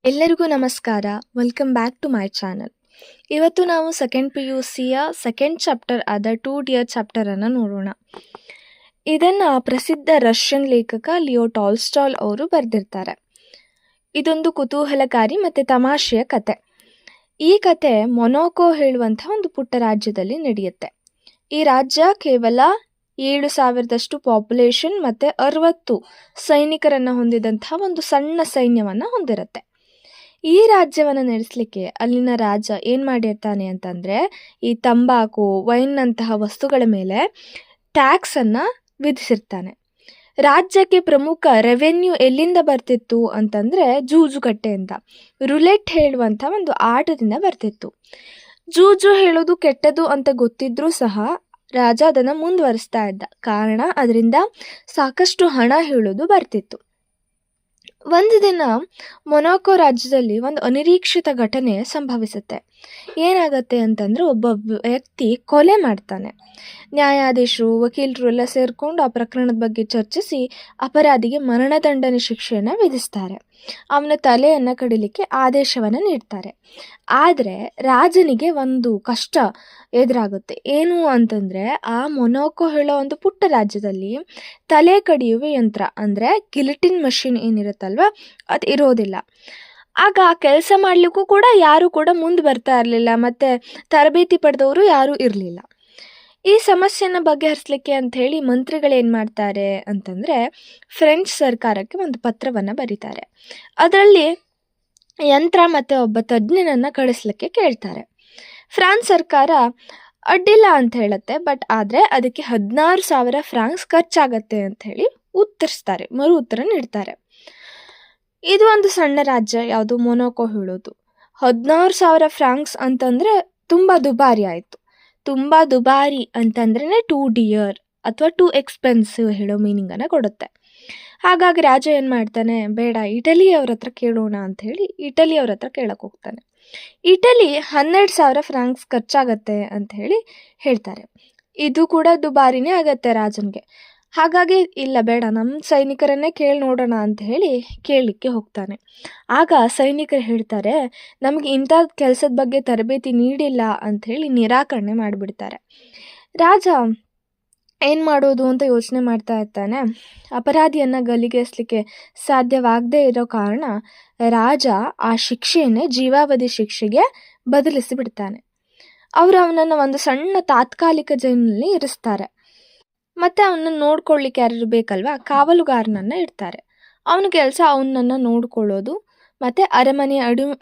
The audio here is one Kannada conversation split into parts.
ಎಲ್ಲರಿಗೂ ನಮಸ್ಕಾರ. Welcome back to my channel. ಇವತ್ತು ನಾವು ಸೆಕೆಂಡ್ PUCಯ ಸೆಕೆಂಡ್ ಚಾಪ್ಟರ್ ಆದ 2 ಡಿಯರ್ ಚಾಪ್ಟರನ್ನು ನೋಡೋಣ. ಇದನ್ನು ಪ್ರಸಿದ್ಧ ರಷ್ಯನ್ ಲೇಖಕ ಲಿಯೋ ಟಾಲ್ಸ್ಟಾಯ್ ಅವರು ಬರೆದಿರ್ತಾರೆ. ಇದೊಂದು ಕುತೂಹಲಕಾರಿ ಮತ್ತು ತಮಾಷೆಯ ಕತೆ. ಈ ಕತೆ ಮೊನಾಕೋ ಹೇಳುವಂಥ ಒಂದು ಪುಟ್ಟ ರಾಜ್ಯದಲ್ಲಿ ನಡೆಯುತ್ತೆ. ಈ ರಾಜ್ಯ ಕೇವಲ 7,000ದಷ್ಟು ಪಾಪ್ಯುಲೇಷನ್ ಮತ್ತು 60 ಸೈನಿಕರನ್ನು ಹೊಂದಿದಂಥ ಒಂದು ಸಣ್ಣ ಸೈನ್ಯವನ್ನು ಹೊಂದಿರುತ್ತೆ. ಈ ರಾಜ್ಯವನ್ನು ನಡೆಸಲಿಕ್ಕೆ ಅಲ್ಲಿನ ರಾಜ ಏನು ಮಾಡಿರ್ತಾನೆ ಅಂತಂದರೆ, ಈ ತಂಬಾಕು, ವೈನ್ನಂತಹ ವಸ್ತುಗಳ ಮೇಲೆ ಟ್ಯಾಕ್ಸನ್ನು ವಿಧಿಸಿರ್ತಾನೆ. ರಾಜ್ಯಕ್ಕೆ ಪ್ರಮುಖ ರೆವೆನ್ಯೂ ಎಲ್ಲಿಂದ ಬರ್ತಿತ್ತು ಅಂತಂದರೆ ಜೂಜುಕಟ್ಟೆಯಿಂದ, ರುಲೆಟ್ ಹೇಳುವಂಥ ಒಂದು ಆಟದಿಂದ ಬರ್ತಿತ್ತು. ಜೂಜು ಹೇಳೋದು ಕೆಟ್ಟದು ಅಂತ ಗೊತ್ತಿದ್ರೂ ಸಹ ರಾಜ ಅದನ್ನು ಮುಂದುವರಿಸ್ತಾ ಇದ್ದ. ಕಾರಣ ಅದರಿಂದ ಸಾಕಷ್ಟು ಹಣ ಹೇಳೋದು ಬರ್ತಿತ್ತು. ಒಂದು ದಿನ ಮೊನಾಕೋ ರಾಜ್ಯದಲ್ಲಿ ಒಂದು ಅನಿರೀಕ್ಷಿತ ಘಟನೆ ಸಂಭವಿಸುತ್ತೆ. ಏನಾಗತ್ತೆ ಅಂತಂದರೆ, ಒಬ್ಬ ವ್ಯಕ್ತಿ ಕೊಲೆ ಮಾಡ್ತಾನೆ. ನ್ಯಾಯಾಧೀಶರು, ವಕೀಲರು ಎಲ್ಲ ಸೇರಿಕೊಂಡು ಆ ಪ್ರಕರಣದ ಬಗ್ಗೆ ಚರ್ಚಿಸಿ ಅಪರಾಧಿಗೆ ಮರಣದಂಡನೆ ಶಿಕ್ಷೆಯನ್ನು ವಿಧಿಸ್ತಾರೆ. ಅವನ ತಲೆಯನ್ನು ಕಡಿಲಿಕ್ಕೆ ಆದೇಶವನ್ನು ನೀಡ್ತಾರೆ. ಆದರೆ ರಾಜನಿಗೆ ಒಂದು ಕಷ್ಟ ಎದುರಾಗುತ್ತೆ. ಏನು ಅಂತಂದರೆ, ಆ ಮೊನಾಕೋ ಹೇಳೋ ಒಂದು ಪುಟ್ಟ ರಾಜ್ಯದಲ್ಲಿ ತಲೆ ಕಡಿಯುವ ಯಂತ್ರ ಅಂದರೆ ಗಿಲಿಟಿನ್ ಮಷಿನ್ ಏನಿರುತ್ತಲ್ವ, ಅದು ಇರೋದಿಲ್ಲ. ಆಗ ಆ ಕೆಲಸ ಮಾಡಲಿಕ್ಕೂ ಕೂಡ ಯಾರೂ ಕೂಡ ಮುಂದೆ ಬರ್ತಾ ಇರಲಿಲ್ಲ, ಮತ್ತು ತರಬೇತಿ ಪಡೆದವರು ಯಾರೂ ಇರಲಿಲ್ಲ. ಈ ಸಮಸ್ಯೆನ ಬಗೆಹರಿಸಲಿಕ್ಕೆ ಅಂಥೇಳಿ ಮಂತ್ರಿಗಳೇನು ಮಾಡ್ತಾರೆ ಅಂತಂದರೆ, ಫ್ರೆಂಚ್ ಸರ್ಕಾರಕ್ಕೆ ಒಂದು ಪತ್ರವನ್ನು ಬರೀತಾರೆ. ಅದರಲ್ಲಿ ಯಂತ್ರ ಮತ್ತು ಒಬ್ಬ ತಜ್ಞನನ್ನು ಕಳಿಸ್ಲಿಕ್ಕೆ ಕೇಳ್ತಾರೆ. ಫ್ರಾನ್ಸ್ ಸರ್ಕಾರ ಅಡ್ಡಿಲ್ಲ ಅಂತ ಹೇಳುತ್ತೆ. ಆದರೆ ಅದಕ್ಕೆ 16,000 ಫ್ರಾಂಕ್ಸ್ ಖರ್ಚಾಗತ್ತೆ ಅಂಥೇಳಿ ಉತ್ತರಿಸ್ತಾರೆ, ಮರು ಉತ್ತರ ನೀಡ್ತಾರೆ. ಇದು ಒಂದು ಸಣ್ಣ ರಾಜ್ಯ, ಯಾವುದು ಮೊನಾಕೋ ಹೇಳೋದು. 16,000 ಫ್ರಾಂಕ್ಸ್ ಅಂತಂದರೆ ತುಂಬ ದುಬಾರಿ ಆಯಿತು. ತುಂಬ ದುಬಾರಿ ಅಂತಂದ್ರೇ ಟೂ ಡಿಯರ್ ಅಥವಾ ಟೂ ಎಕ್ಸ್ಪೆನ್ಸಿವ್ ಹೇಳೋ ಮೀನಿಂಗನ್ನು ಕೊಡುತ್ತೆ. ಹಾಗಾಗಿ ರಾಜ ಏನು ಮಾಡ್ತಾನೆ, ಬೇಡ ಇಟಲಿಯವ್ರ ಹತ್ರ ಕೇಳೋಣ ಅಂಥೇಳಿ ಇಟಲಿಯವ್ರ ಹತ್ರ ಕೇಳಕ್ಕೆ ಹೋಗ್ತಾನೆ. ಇಟಲಿ 12,000 ಫ್ರಾಂಕ್ಸ್ ಖರ್ಚಾಗತ್ತೆ ಅಂಥೇಳಿ ಹೇಳ್ತಾರೆ. ಇದು ಕೂಡ ದುಬಾರಿನೇ ಆಗತ್ತೆ ರಾಜನಿಗೆ. ಹಾಗಾಗಿ ಇಲ್ಲ, ಬೇಡ, ನಮ್ಮ ಸೈನಿಕರನ್ನೇ ಕೇಳಿ ನೋಡೋಣ ಅಂತ ಹೇಳಿ ಕೇಳಲಿಕ್ಕೆ ಹೋಗ್ತಾನೆ. ಆಗ ಸೈನಿಕರು ಹೇಳ್ತಾರೆ, ನಮಗೆ ಇಂಥ ಕೆಲಸದ ಬಗ್ಗೆ ತರಬೇತಿ ನೀಡಿಲ್ಲ ಅಂಥೇಳಿ ನಿರಾಕರಣೆ ಮಾಡಿಬಿಡ್ತಾರೆ. ರಾಜ ಏನು ಮಾಡೋದು ಅಂತ ಯೋಚನೆ ಮಾಡ್ತಾ ಇರ್ತಾನೆ. ಅಪರಾಧಿಯನ್ನು ಗಲ್ಲಿಗೇರಿಸಲಿಕ್ಕೆ ಸಾಧ್ಯವಾಗದೇ ಇರೋ ಕಾರಣ ರಾಜ ಆ ಶಿಕ್ಷೆಯನ್ನೇ ಜೀವಾವಧಿ ಶಿಕ್ಷೆಗೆ ಬದಲಿಸಿ ಬಿಡ್ತಾನೆ. ಅವರು ಅವನನ್ನು ಒಂದು ಸಣ್ಣ ತಾತ್ಕಾಲಿಕ ಜೈಲಿನಲ್ಲಿ ಇರಿಸ್ತಾರೆ. ಮತ್ತು ಅವನನ್ನು ನೋಡ್ಕೊಳ್ಳಿಕ್ಕೆ ಯಾರು ಬೇಕಲ್ವ, ಕಾವಲುಗಾರನನ್ನು ಇಡ್ತಾರೆ. ಅವನ ಕೆಲಸ ಅವನನ್ನು ನೋಡ್ಕೊಳ್ಳೋದು ಮತ್ತು ಅರಮನೆ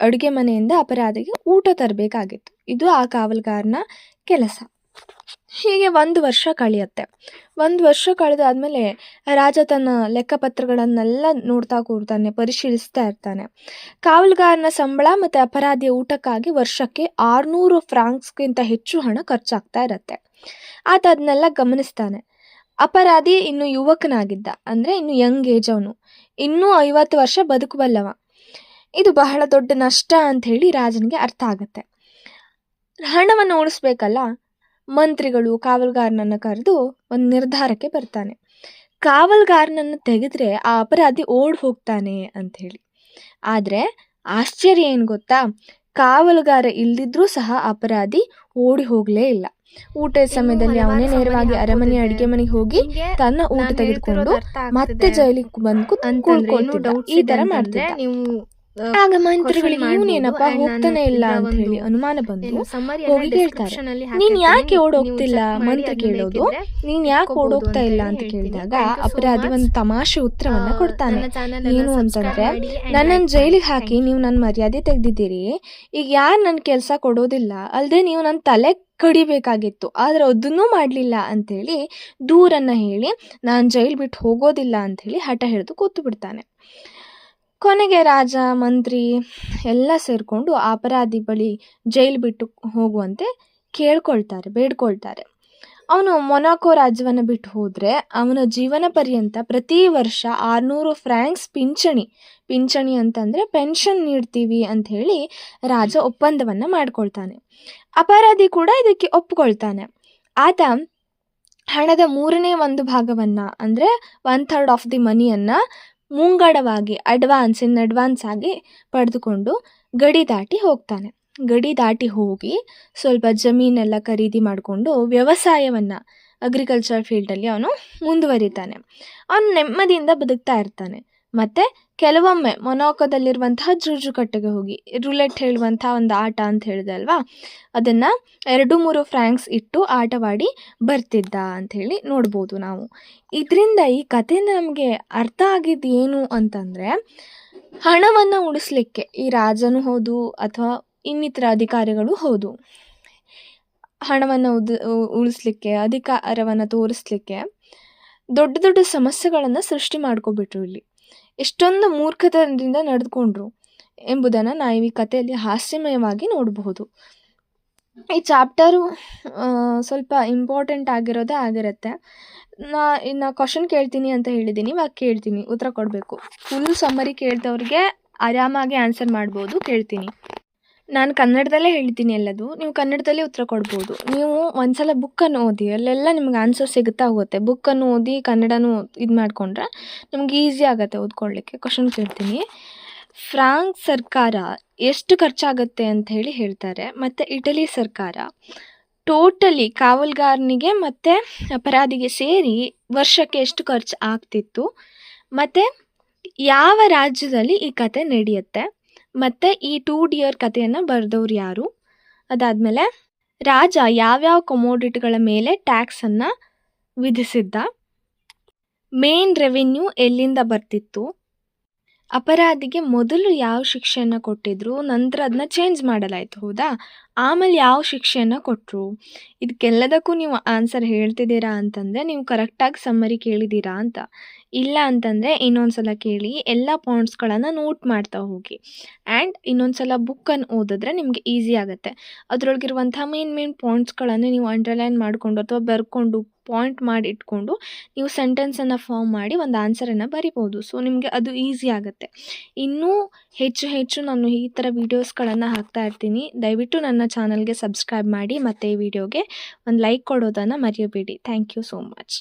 ಅಡುಗೆ ಮನೆಯಿಂದ ಅಪರಾಧಿಗೆ ಊಟ ತರಬೇಕಾಗಿತ್ತು. ಇದು ಆ ಕಾವಲುಗಾರನ ಕೆಲಸ. ಹೀಗೆ 1 ವರ್ಷ ಕಳೆಯುತ್ತೆ. 1 ವರ್ಷ ಕಳೆದಾದ್ಮೇಲೆ ರಾಜ ತನ್ನ ಲೆಕ್ಕಪತ್ರಗಳನ್ನೆಲ್ಲ ನೋಡ್ತಾ ಕೂರ್ತಾನೆ, ಪರಿಶೀಲಿಸ್ತಾ ಇರ್ತಾನೆ. ಕಾವಲುಗಾರನ ಸಂಬಳ ಮತ್ತು ಅಪರಾಧಿಯ ಊಟಕ್ಕಾಗಿ ವರ್ಷಕ್ಕೆ 600 ಫ್ರಾಂಕ್ಸ್ಗಿಂತ ಹೆಚ್ಚು ಹಣ ಖರ್ಚಾಗ್ತಾ ಇರತ್ತೆ. ಆತ ಅದನ್ನೆಲ್ಲ ಗಮನಿಸ್ತಾನೆ. ಅಪರಾಧಿ ಇನ್ನು ಯುವಕನಾಗಿದ್ದ, ಅಂದರೆ ಇನ್ನು ಯಂಗ್ ಏಜ್, ಅವನು ಇನ್ನೂ 50 ವರ್ಷ ಬದುಕಬಲ್ಲವ. ಇದು ಬಹಳ ದೊಡ್ಡ ನಷ್ಟ ಅಂಥೇಳಿ ರಾಜನಿಗೆ ಅರ್ಥ ಆಗುತ್ತೆ. ಹಣವನ್ನು ಉಳಿಸ್ಬೇಕಲ್ಲ, ಮಂತ್ರಿಗಳು ಕಾವಲುಗಾರನನ್ನು ಕರೆದು ಒಂದು ನಿರ್ಧಾರಕ್ಕೆ ಬರ್ತಾನೆ. ಕಾವಲುಗಾರನನ್ನು ತೆಗೆದ್ರೆ ಆ ಅಪರಾಧಿ ಓಡಿ ಹೋಗ್ತಾನೆ ಅಂಥೇಳಿ. ಆದರೆ ಆಶ್ಚರ್ಯ ಏನು ಗೊತ್ತಾ, ಕಾವಲುಗಾರ ಇಲ್ದಿದ್ರೂ ಸಹ ಅಪರಾಧಿ ಓಡಿ ಹೋಗಲೇ ಇಲ್ಲ. ಊಟದ ಸಮಯದಲ್ಲಿ ಅವನೇ ನೇರವಾಗಿ ಅರಮನೆ ಅಡಿಗೆ ಮನೆಗೆ ಹೋಗಿ ತನ್ನ ಊಟ ತೆಗೆದುಕೊಂಡು ಮತ್ತೆ ಜೈಲಿಗೆ ಬಂದು ಕೂತ್ಕೊಳ್ತಿದ್ದ. ಈ ತರ ಮಾಡ್ತಿದ್ದ. ಆಗ ಮಂತ್ರಿಗಳಿಗೆ ಇವನೇನಪ್ಪ ಹೋಗ್ತಾನೆ ಇಲ್ಲ ಅಂತ ಹೇಳಿ ಅನುಮಾನ ಬಂದು ಹೋಗಿ ಕೇಳ್ತಾರೆ, ನೀನ್ ಯಾಕೆ ಓಡೋಗ್ತಿಲ್ಲ? ಮಂತ್ರಿ ಕೇಳೋದು, ನೀನ್ ಯಾಕೆ ಓಡೋಗ್ತಾ ಇಲ್ಲ ಅಂತ ಕೇಳಿದಾಗ ಅಪರಾಧಿ ಒಂದು ತಮಾಷೆ ಉತ್ತರವನ್ನ ಕೊಡ್ತಾನೆ. ಏನು ಅಂತಂದ್ರೆ, ನನ್ನನ್ನು ಜೈಲಿಗೆ ಹಾಕಿ ನೀವು ನನ್ನ ಮರ್ಯಾದೆ ತೆಗ್ದಿದ್ದೀರಿ, ಈಗ ಯಾರು ನನ್ನ ಕೆಲಸ ಕೊಡೋದಿಲ್ಲ, ಅಲ್ಲದೆ ನೀವು ನನ್ನ ತಲೆ ಕಡಿಬೇಕಾಗಿತ್ತು, ಆದ್ರೆ ಅದನ್ನೂ ಮಾಡಲಿಲ್ಲ ಅಂಥೇಳಿ ದೂರನ್ನು ಹೇಳಿ ನಾನು ಜೈಲು ಬಿಟ್ಟು ಹೋಗೋದಿಲ್ಲ ಅಂಥೇಳಿ ಹಠ ಹಿಡಿದು ಕೂತು ಬಿಡ್ತಾನೆ. ಕೊನೆಗೆ ರಾಜ, ಮಂತ್ರಿ ಎಲ್ಲ ಸೇರಿಕೊಂಡು ಅಪರಾಧಿ ಬಳಿ ಜೈಲು ಬಿಟ್ಟು ಹೋಗುವಂತೆ ಬೇಡ್ಕೊಳ್ತಾರೆ. ಅವನು ಮೊನಾಕೋ ರಾಜ್ಯವನ್ನು ಬಿಟ್ಟು ಹೋದರೆ ಅವನ ಜೀವನ ಪರ್ಯಂತ ಪ್ರತಿ ವರ್ಷ 600 ಫ್ರಾಂಕ್ಸ್ ಪಿಂಚಣಿ ಅಂತಂದರೆ ಪೆನ್ಷನ್ ನೀಡ್ತೀವಿ ಅಂಥೇಳಿ ರಾಜ ಒಪ್ಪಂದವನ್ನು ಮಾಡ್ಕೊಳ್ತಾನೆ. ಅಪರಾಧಿ ಕೂಡ ಇದಕ್ಕೆ ಒಪ್ಕೊಳ್ತಾನೆ. ಆತ ಹಣದ 1/3 ಭಾಗವನ್ನು ಅಂದರೆ 1/3 ಆಫ್ ದಿ ಮನಿಯನ್ನು ಮುಂಗಡವಾಗಿ ಅಡ್ವಾನ್ಸ್ ಆಗಿ ಪಡೆದುಕೊಂಡು ಗಡಿ ದಾಟಿ ಹೋಗ್ತಾನೆ. ಗಡಿ ದಾಟಿ ಹೋಗಿ ಸ್ವಲ್ಪ ಜಮೀನೆಲ್ಲ ಖರೀದಿ ಮಾಡಿಕೊಂಡು ವ್ಯವಸಾಯವನ್ನು ಅಗ್ರಿಕಲ್ಚರ್ ಫೀಲ್ಡಲ್ಲಿ ಅವನು ಮುಂದುವರಿತಾನೆ. ಅವನು ನೆಮ್ಮದಿಯಿಂದ ಬದುಕ್ತಾ ಇರ್ತಾನೆ. ಮತ್ತು ಕೆಲವೊಮ್ಮೆ ಮೊನಾಕೋದಲ್ಲಿರುವಂತಹ ಜೂಜುಕಟ್ಟೆಗೆ ಹೋಗಿ ರೂಲೆಟ್ ಹೇಳುವಂಥ ಒಂದು ಆಟ ಅಂತ ಹೇಳಿದೆ ಅಲ್ವಾ, ಅದನ್ನು 2-3 ಫ್ರ್ಯಾಂಕ್ಸ್ ಇಟ್ಟು ಆಟವಾಡಿ ಬರ್ತಿದ್ದ ಅಂಥೇಳಿ ನೋಡ್ಬೋದು ನಾವು. ಇದರಿಂದ ಈ ಕಥೆಯಿಂದ ನಮಗೆ ಅರ್ಥ ಆಗಿದ್ದು ಏನು ಅಂತಂದರೆ, ಹಣವನ್ನು ಉಳಿಸ್ಲಿಕ್ಕೆ ಈ ರಾಜನೂ ಹೌದು ಅಥವಾ ಇನ್ನಿತರ ಅಧಿಕಾರಿಗಳು ಹೌದು, ಹಣವನ್ನು ಉಳಿಸ್ಲಿಕ್ಕೆ, ಅಧಿಕಾರವನ್ನು ತೋರಿಸ್ಲಿಕ್ಕೆ ದೊಡ್ಡ ದೊಡ್ಡ ಸಮಸ್ಯೆಗಳನ್ನು ಸೃಷ್ಟಿ ಮಾಡ್ಕೊಬಿಟ್ರು. ಇಲ್ಲಿ ಎಷ್ಟೊಂದು ಮೂರ್ಖತನದಿಂದ ನಡೆದುಕೊಂಡ್ರು ಎಂಬುದನ್ನು ನಾವು ಈ ಕಥೆಯಲ್ಲಿ ಹಾಸ್ಯಮಯವಾಗಿ ನೋಡಬಹುದು. ಈ ಚಾಪ್ಟರು ಸ್ವಲ್ಪ ಇಂಪಾರ್ಟೆಂಟ್ ಆಗಿರುತ್ತೆ. ಇನ್ನು ಕ್ವಶನ್ ಕೇಳ್ತೀನಿ ಅಂತ ಹೇಳಿದ್ದೀನಿ, ಇವಾಗ ಕೇಳ್ತೀನಿ, ಉತ್ತರ ಕೊಡಬೇಕು. ಫುಲ್ ಸಮ್ಮರಿ ಕೇಳಿದವ್ರಿಗೆ ಆರಾಮಾಗಿ ಆನ್ಸರ್ ಮಾಡ್ಬೋದು. ಕೇಳ್ತೀನಿ, ನಾನು ಕನ್ನಡದಲ್ಲೇ ಹೇಳ್ತೀನಿ ಎಲ್ಲದು, ನೀವು ಕನ್ನಡದಲ್ಲೇ ಉತ್ತರ ಕೊಡ್ಬೋದು. ನೀವು ಒಂದ್ಸಲ ಬುಕ್ಕನ್ನು ಓದಿ, ಅಲ್ಲೆಲ್ಲ ನಿಮ್ಗೆ ಆನ್ಸರ್ ಸಿಗುತ್ತಾ ಹೋಗುತ್ತೆ. ಬುಕ್ಕನ್ನು ಓದಿ ಕನ್ನಡನೂ ಇದು ಮಾಡಿಕೊಂಡ್ರೆ ನಿಮ್ಗೆ ಈಸಿ ಆಗುತ್ತೆ ಓದ್ಕೊಳ್ಳಿಕ್ಕೆ. ಕ್ವಶನ್ ಕೇಳ್ತೀನಿ, ಫ್ರಾನ್ಸ್ ಸರ್ಕಾರ ಎಷ್ಟು ಖರ್ಚಾಗುತ್ತೆ ಅಂತ ಹೇಳ್ತಾರೆ. ಮತ್ತು ಇಟಲಿ ಸರ್ಕಾರ ಟೋಟಲಿ ಕಾವಲುಗಾರನಿಗೆ ಮತ್ತು ಅಪರಾಧಿಗೆ ಸೇರಿ ವರ್ಷಕ್ಕೆ ಎಷ್ಟು ಖರ್ಚು ಆಗ್ತಿತ್ತು, ಮತ್ತು ಯಾವ ರಾಜ್ಯದಲ್ಲಿ ಈ ಕತೆ ನಡೆಯುತ್ತೆ, ಮತ್ತು ಈ 2 ಡಿಯರ್ ಕಥೆಯನ್ನು ಬರೆದವ್ರು ಯಾರು, ಅದಾದಮೇಲೆ ರಾಜ ಯಾವ್ಯಾವ ಕಮೋಡಿಟಿಗಳ ಮೇಲೆ ಟ್ಯಾಕ್ಸನ್ನು ವಿಧಿಸಿದ್ದ, ಮೇನ್ ರೆವಿನ್ಯೂ ಎಲ್ಲಿಂದ ಬರ್ತಿತ್ತು, ಅಪರಾಧಿಗೆ ಮೊದಲು ಯಾವ ಶಿಕ್ಷೆಯನ್ನು ಕೊಟ್ಟಿದ್ರು, ನಂತರ ಅದನ್ನ ಚೇಂಜ್ ಮಾಡಲಾಯಿತು, ಹೌದಾ, ಆಮೇಲೆ ಯಾವ ಶಿಕ್ಷೆಯನ್ನು ಕೊಟ್ಟರು. ಇದಕ್ಕೆಲ್ಲದಕ್ಕೂ ನೀವು ಆನ್ಸರ್ ಹೇಳ್ತಿದ್ದೀರಾ ಅಂತಂದರೆ ನೀವು ಕರೆಕ್ಟಾಗಿ ಸಮ್ಮರಿ ಕೇಳಿದ್ದೀರಾ ಅಂತ. ಇಲ್ಲ ಅಂತಂದರೆ ಇನ್ನೊಂದು ಸಲ ಕೇಳಿ, ಎಲ್ಲ ಪಾಯಿಂಟ್ಸ್ಗಳನ್ನು ನೋಟ್ ಮಾಡ್ತಾ ಹೋಗಿ. ಆ್ಯಂಡ್ ಇನ್ನೊಂದು ಸಲ ಬುಕ್ಕನ್ನು ಓದಿದ್ರೆ ನಿಮಗೆ ಈಸಿ ಆಗುತ್ತೆ. ಅದರೊಳಗಿರುವಂಥ ಮೇನ್ ಪಾಯಿಂಟ್ಸ್ಗಳನ್ನು ನೀವು ಅಂಡರ್ಲೈನ್ ಮಾಡಿಕೊಂಡು ಅಥವಾ ಬರ್ಕೊಂಡು ಪಾಯಿಂಟ್ ಮಾಡಿ ಇಟ್ಕೊಂಡು ನೀವು ಸೆಂಟೆನ್ಸನ್ನು ಫಾರ್ಮ್ ಮಾಡಿ ಒಂದು ಆನ್ಸರನ್ನು ಬರಿಬೋದು. ಸೊ ನಿಮಗೆ ಅದು ಈಸಿ ಆಗುತ್ತೆ. ಇನ್ನೂ ಹೆಚ್ಚು ನಾನು ಈ ಥರ ವೀಡಿಯೋಸ್ಗಳನ್ನು ಹಾಕ್ತಾ ಇರ್ತೀನಿ. ದಯವಿಟ್ಟು ನನ್ನ ಚಾನಲ್ಗೆ ಸಬ್ಸ್ಕ್ರೈಬ್ ಮಾಡಿ ಮತ್ತು ಈ ವಿಡಿಯೋಗೆ ಒಂದು ಲೈಕ್ ಕೊಡೋದನ್ನು ಮರೆಯಬೇಡಿ. Thank you so much.